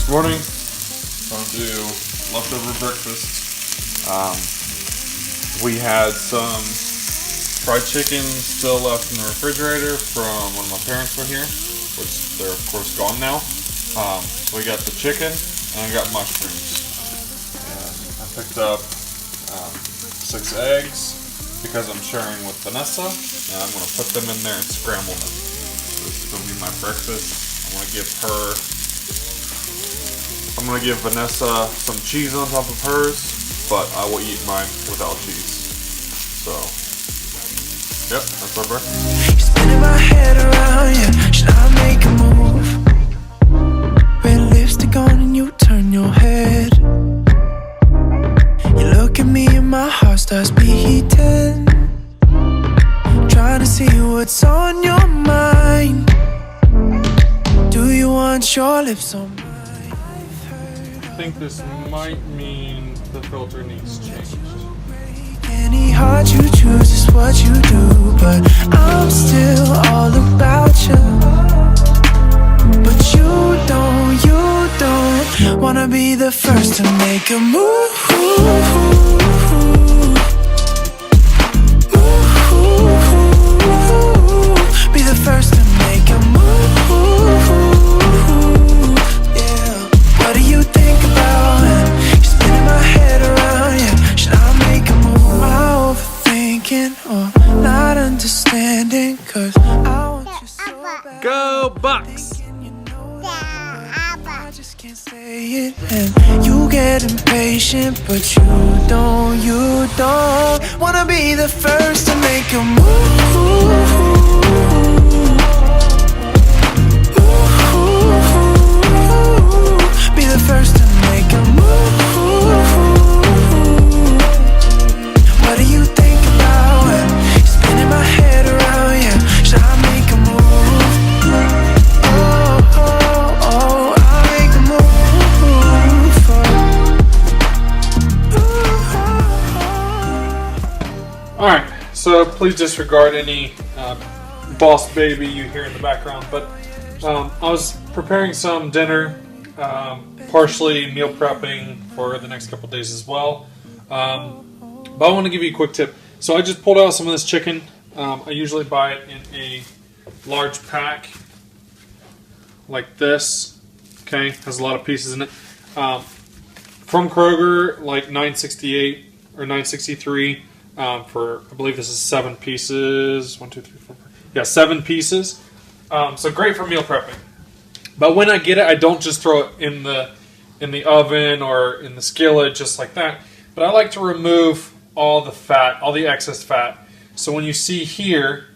Morning. Gonna do leftover breakfast. We had some fried chicken still left in the refrigerator from when my parents were here, which they're of course gone now. So we got the chicken and I got mushrooms. And I picked up 6 eggs because I'm sharing with Vanessa, and I'm gonna put them in there and scramble them. So this is gonna be my breakfast. I'm gonna give Vanessa some cheese on top of hers, but I will eat mine without cheese. So, yep, that's our breakfast. Spinning my head around, yeah. Should I make a move? Red lipstick on and you turn your head. You look at me and my heart starts beating, trying to see what's on your mind. Do you want your lips on mine? I think this might mean the filter needs changed. Any heart you choose is what you do, but I'm still all about you. But you don't wanna be the first to make a move. Be the first to make a move. Yeah. What do you think about it? You're spinning my head around, yeah. Should I make a move? Am I overthinking or not understanding? 'Cause I want you so bad. Go Bucks! I just can't say it, and you get impatient, but you don't wanna be the first to make a move. Be the first to make a move. What do you think about it? Spinning my head around, yeah. Should I make a move? Oh, I'll make a move. Alright, so please disregard any boss baby you hear in the background, but I was preparing some dinner, partially meal prepping for the next couple days as well. But I want to give you a quick tip. So I just pulled out some of this chicken. I usually buy it in a large pack like this. Okay, has a lot of pieces in it. From Kroger, like 968 or 963 for, I believe this is 7 pieces. 1, 2, 3, 4, 5. Yeah, 7 pieces. So great for meal prepping. But when I get it, I don't just throw it in the oven or in the skillet just like that. But I like to remove all the fat, all the excess fat. So when you see here,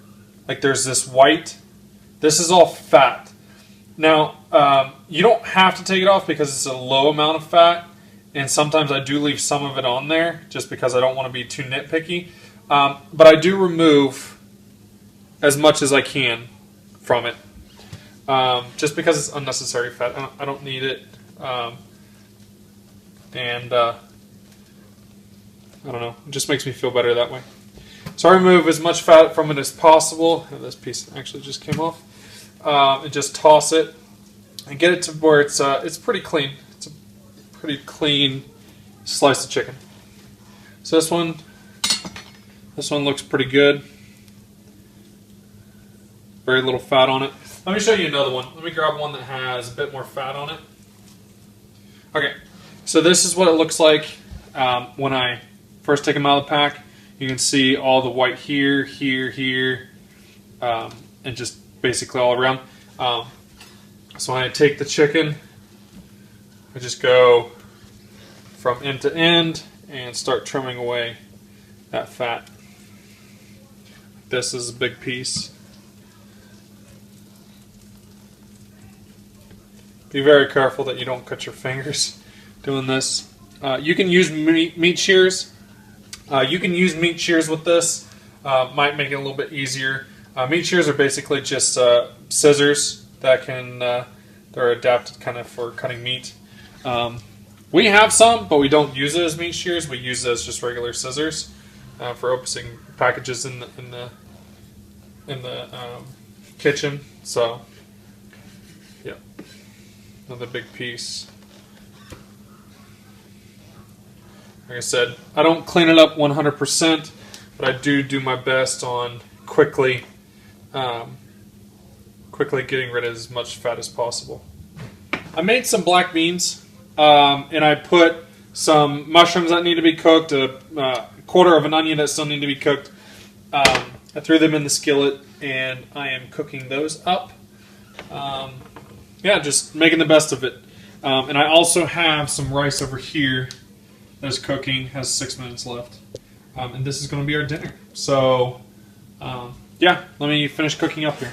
like there's this white, this is all fat. Now, you don't have to take it off because it's a low amount of fat. And sometimes I do leave some of it on there just because I don't want to be too nitpicky. But I do remove as much as I can from it. Just because it's unnecessary fat. I don't need it. I don't know. It just makes me feel better that way. So I remove as much fat from it as possible. And this piece actually just came off. And just toss it and get it to where it's pretty clean. It's a pretty clean slice of chicken. So this one looks pretty good. Very little fat on it. Let me show you another one. Let me grab one that has a bit more fat on it. Okay, so this is what it looks like when I first take them out of the pack. You can see all the white here, and just basically all around. So when I take the chicken, I just go from end to end and start trimming away that fat. This is a big piece. Be very careful that you don't cut your fingers doing this. You can use meat shears. You can use meat shears with this. Might make it a little bit easier. Meat shears are basically just scissors that they're adapted kind of for cutting meat. We have some, but we don't use it as meat shears. We use it as just regular scissors for opening packages in the kitchen. So, yeah, another big piece. Like I said, I don't clean it up 100%, but I do my best on quickly getting rid of as much fat as possible. I made some black beans, and I put some mushrooms that need to be cooked, a quarter of an onion that still need to be cooked. I threw them in the skillet, and I am cooking those up. Yeah, just making the best of it. And I also have some rice over here that's cooking, has 6 minutes left. And this is going to be our dinner. So, yeah, let me finish cooking up here.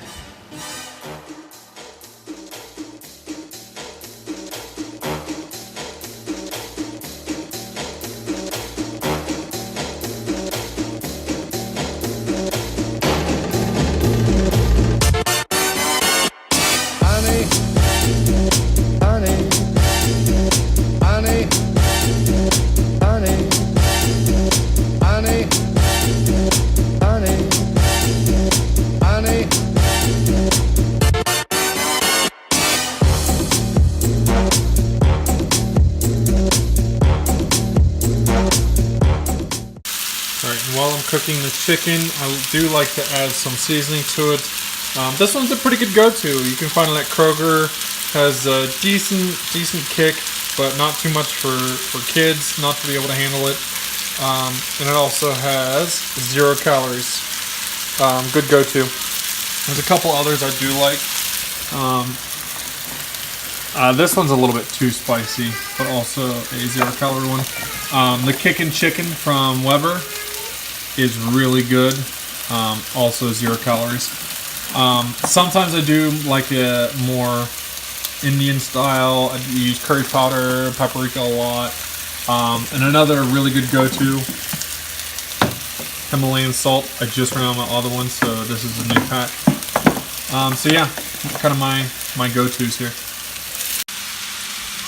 While I'm cooking the chicken, I do like to add some seasoning to it. This one's a pretty good go-to. You can find it at Kroger. Has a decent kick, but not too much for kids not to be able to handle it. And it also has 0 calories. Good go-to. There's a couple others I do like. This one's a little bit too spicy, but also a 0 calorie one. The Kickin' Chicken from Weber is really good. Also 0 calories. Sometimes I do like a more Indian style. I use curry powder, paprika a lot. And another really good go-to, Himalayan salt. I just ran out my other one, so this is a new pack. So yeah, kind of my go-tos here.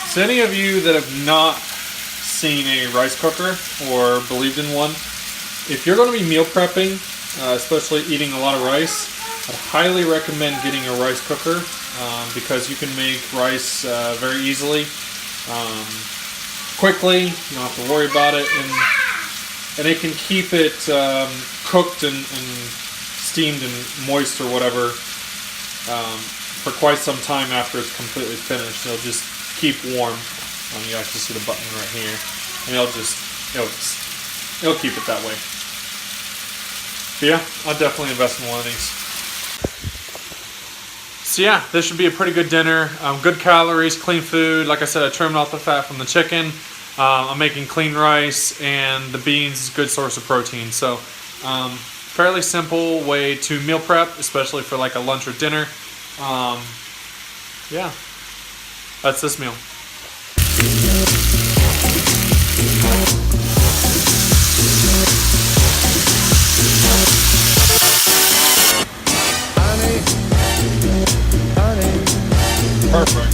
So any of you that have not seen a rice cooker or believed in one, if you're going to be meal prepping, especially eating a lot of rice, I'd highly recommend getting a rice cooker because you can make rice very easily, quickly. You don't have to worry about it, and it can keep it cooked and steamed and moist or whatever for quite some time after it's completely finished. It'll just keep warm. You actually see the button right here, and it'll keep it that way. But yeah, I'll definitely invest in one of these. So yeah, this should be a pretty good dinner. Good calories, clean food. Like I said, I trimmed off the fat from the chicken. I'm making clean rice, and the beans is a good source of protein. So fairly simple way to meal prep, especially for like a lunch or dinner. Yeah, that's this meal. Perfect.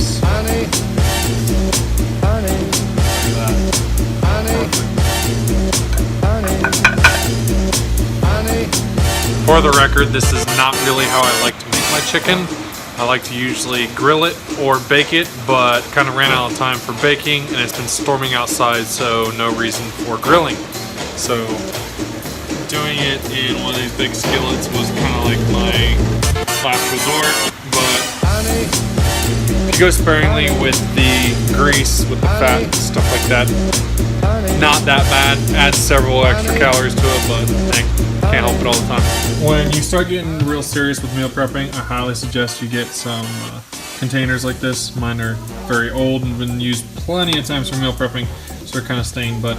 For the record, this is not really how I like to make my chicken. I like to usually grill it or bake it, but kind of ran out of time for baking, and it's been storming outside, so no reason for grilling. So doing it in one of these big skillets was kind of like my last resort, but if you go sparingly with the grease, with the fat and stuff like that, not that bad. Adds several extra calories to it, but can't help it all the time. When you start getting real serious with meal prepping, I highly suggest you get some containers like this. Mine are very old and been used plenty of times for meal prepping, so they're kind of stained, but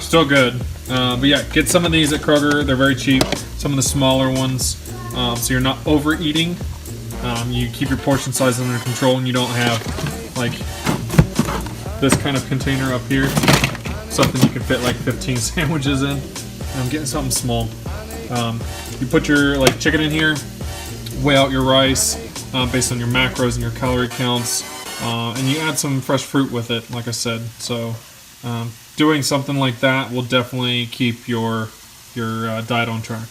still good. But yeah, get some of these at Kroger. They're very cheap. Some of the smaller ones, so you're not overeating. You keep your portion size under control, and you don't have like this kind of container up here, something you can fit like 15 sandwiches in. I'm getting something small. You put your chicken in here, weigh out your rice based on your macros and your calorie counts, and you add some fresh fruit with it, like I said. So doing something like that will definitely keep your diet on track.